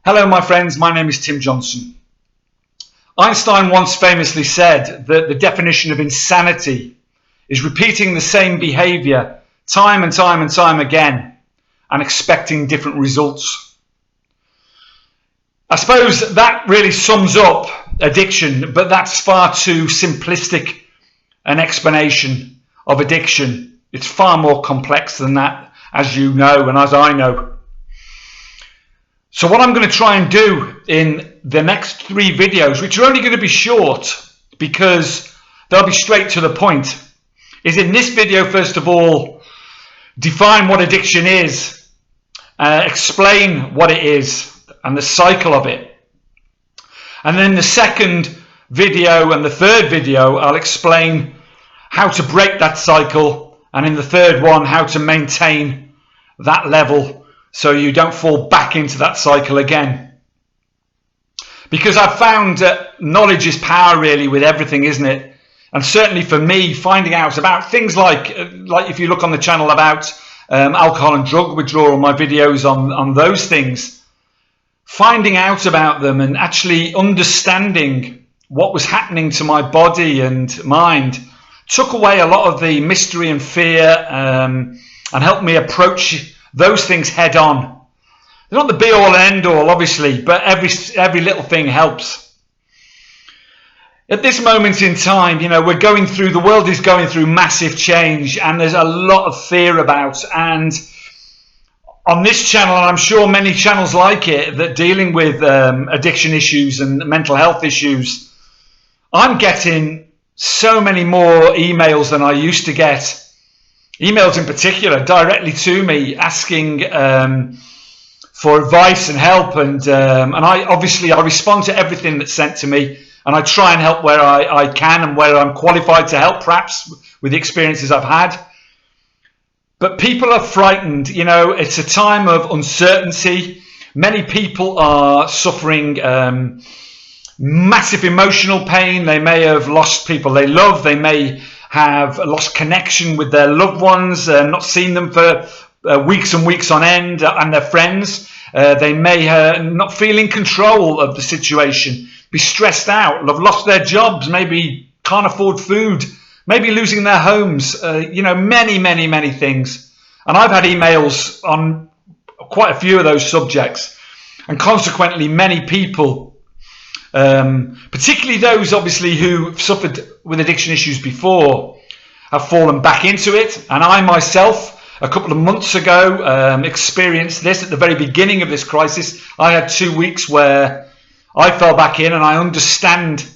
Hello my friends, my name is Tim Johnson. Einstein once famously said that the definition of insanity is repeating the same behaviour time and time again and expecting different results. I suppose that really sums up addiction, but that's far too simplistic an explanation of addiction. It's far more complex than that, as you know and as I know. So what I'm going to try and do in the next 3 videos, which are only going to be short because they'll be straight to the point, is in this video, first of all, define what addiction is, explain what it is and the cycle of it. And then the second video and the third video, I'll explain how to break that cycle, and in the third one, how to maintain that level so you don't fall back into that cycle again. Because I've found that knowledge is power really with everything, isn't it? And certainly for me, finding out about things like if you look on the channel about alcohol and drug withdrawal, my videos on those things, finding out about them and actually understanding what was happening to my body and mind took away a lot of the mystery and fear and helped me approach those things head on. They're not the be all and end all, obviously, but every little thing helps. At this moment in time, you know, the world is going through massive change, and there's a lot of fear about. And on this channel, and I'm sure many channels like it that dealing with addiction issues and mental health issues, I'm getting so many more emails than I used to get. Emails in particular directly to me asking for advice and help, and I respond to everything that's sent to me, and I try and help where I can and where I'm qualified to help, perhaps with the experiences I've had. But people are frightened. You know, it's a time of uncertainty. Many people are suffering massive emotional pain. They may have lost people they love. They may have lost connection with their loved ones, not seen them for weeks and weeks on end, and their friends. They may not feel in control of the situation, be stressed out, have lost their jobs, maybe can't afford food, maybe losing their homes, many things. And I've had emails on quite a few of those subjects, and consequently many people, particularly those obviously who suffered with addiction issues before, have fallen back into it. And I myself, a couple of months ago, experienced this at the very beginning of this crisis. I had 2 weeks where I fell back in, and I understand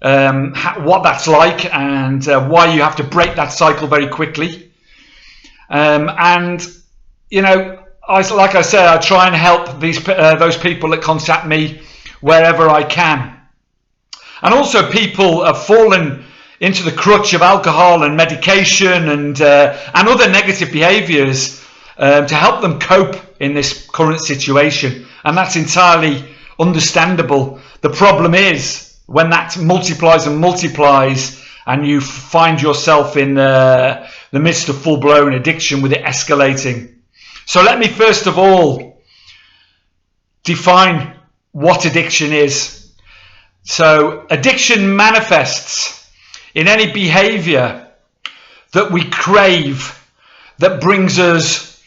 what that's like, and why you have to break that cycle very quickly. And you know, like I said, I try and help those people that contact me wherever I can. And also people have fallen into the crutch of alcohol and medication and other negative behaviours to help them cope in this current situation, and that's entirely understandable. The problem is when that multiplies and you find yourself in the midst of full-blown addiction with it escalating. So let me first of all define what addiction is. So addiction manifests in any behavior that we crave, that brings us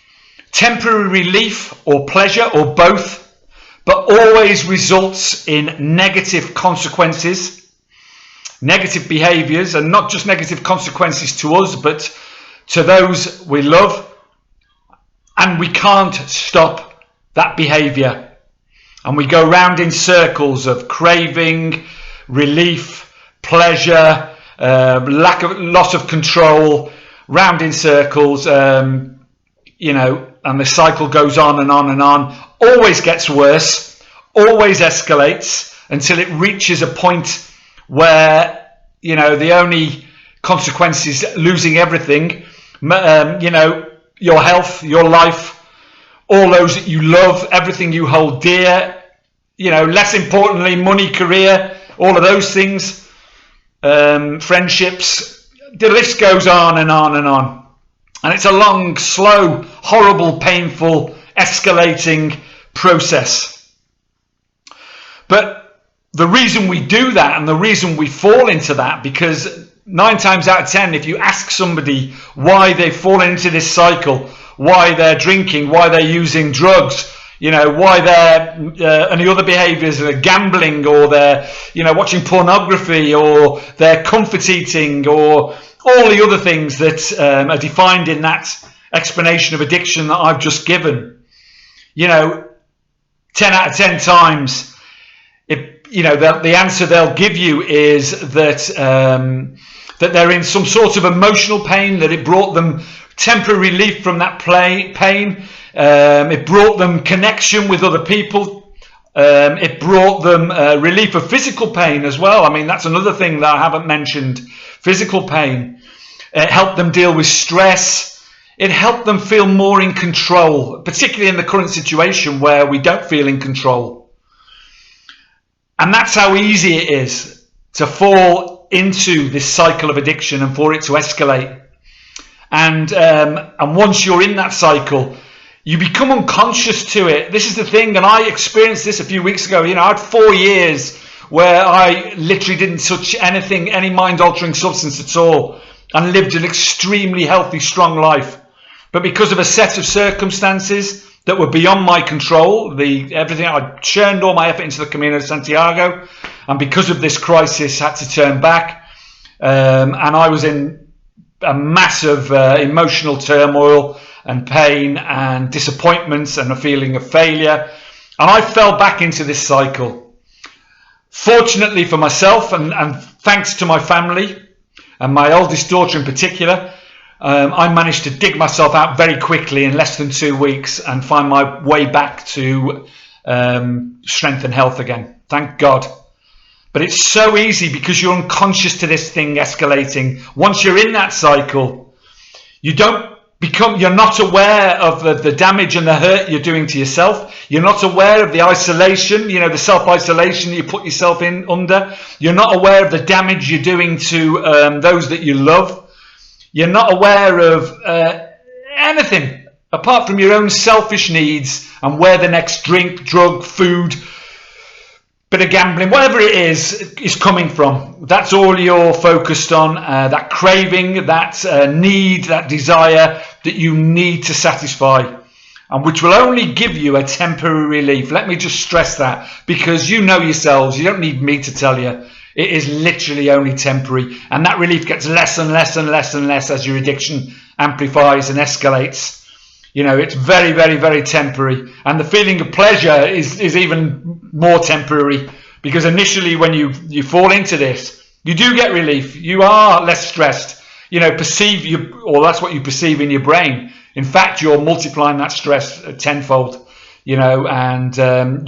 temporary relief or pleasure or both, but always results in negative consequences, negative behaviors, and not just negative consequences to us, but to those we love. And we can't stop that behavior. And we go round in circles of craving, relief, pleasure, loss of control, round in circles, and the cycle goes on and on and on. Always gets worse, always escalates until it reaches a point where, the only consequence is losing everything, your health, your life, all those that you love, everything you hold dear, less importantly, money, career, all of those things, friendships, the list goes on and on and on. And it's a long, slow, horrible, painful, escalating process. But the reason we do that and the reason we fall into that, because 9 times out of 10, if you ask somebody why they've fallen into this cycle, why they're drinking, why they're using drugs, why they're any other behaviors, gambling, or they're watching pornography, or they're comfort eating, or all the other things that are defined in that explanation of addiction that I've just given, 10 out of 10 times, the answer they'll give you is that that they're in some sort of emotional pain, that it brought them temporary relief from that pain. It brought them connection with other people. It brought them relief of physical pain as well. I mean, that's another thing that I haven't mentioned. Physical pain. It helped them deal with stress. It helped them feel more in control, particularly in the current situation where we don't feel in control. And that's how easy it is to fall into this cycle of addiction and for it to escalate. And once you're in that cycle, you become unconscious to it. This is the thing, and I experienced this a few weeks ago. I had 4 years where I literally didn't touch anything, any mind-altering substance at all, and lived an extremely healthy, strong life. But because of a set of circumstances that were beyond my control, everything, I churned all my effort into the Camino de Santiago, and because of this crisis, had to turn back, and I was in a massive emotional turmoil and pain and disappointments and a feeling of failure, and I fell back into this cycle. Fortunately for myself, and thanks to my family and my oldest daughter in particular, I managed to dig myself out very quickly in less than 2 weeks and find my way back to strength and health again. Thank God. But it's so easy because you're unconscious to this thing escalating. Once you're in that cycle, you're not aware of the damage and the hurt you're doing to yourself. You're not aware of the isolation, the self-isolation you put yourself in under. You're not aware of the damage you're doing to those that you love. You're not aware of anything apart from your own selfish needs and where the next drink, drug, food, bit of gambling, whatever it is coming from. That's all you're focused on, that craving, that need, that desire that you need to satisfy, and which will only give you a temporary relief. Let me just stress that, because you know yourselves, you don't need me to tell you, it is literally only temporary, and that relief gets less and less and less and less as your addiction amplifies and escalates. It's very, very, very temporary, and the feeling of pleasure is even more temporary, because initially when you fall into this, you do get relief. You are less stressed. Or that's what you perceive in your brain. In fact, you're multiplying that stress tenfold. And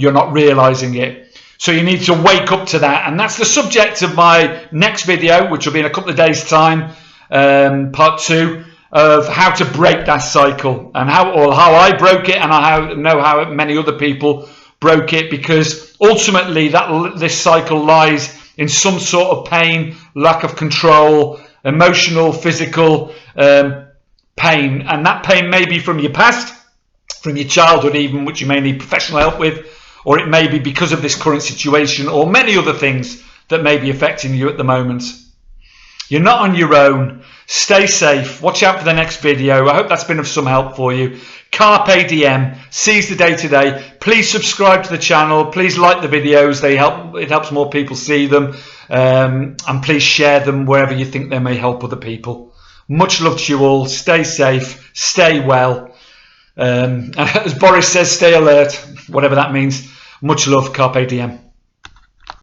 you're not realizing it. So you need to wake up to that, and that's the subject of my next video, which will be in a couple of days' time, part 2. Of how to break that cycle, and how I broke it, and I know how many other people broke it, because ultimately this cycle lies in some sort of pain, lack of control, emotional, physical pain, and that pain may be from your past, from your childhood even, which you may need professional help with, or it may be because of this current situation, or many other things that may be affecting you at the moment. You're not on your own. Stay safe. Watch out for the next video. I hope that's been of some help for you. Carpe Diem. Seize the day today. Please subscribe to the channel. Please like the videos. It helps more people see them. And please share them wherever you think they may help other people. Much love to you all. Stay safe. Stay well. As Boris says, stay alert. Whatever that means. Much love. Carpe Diem.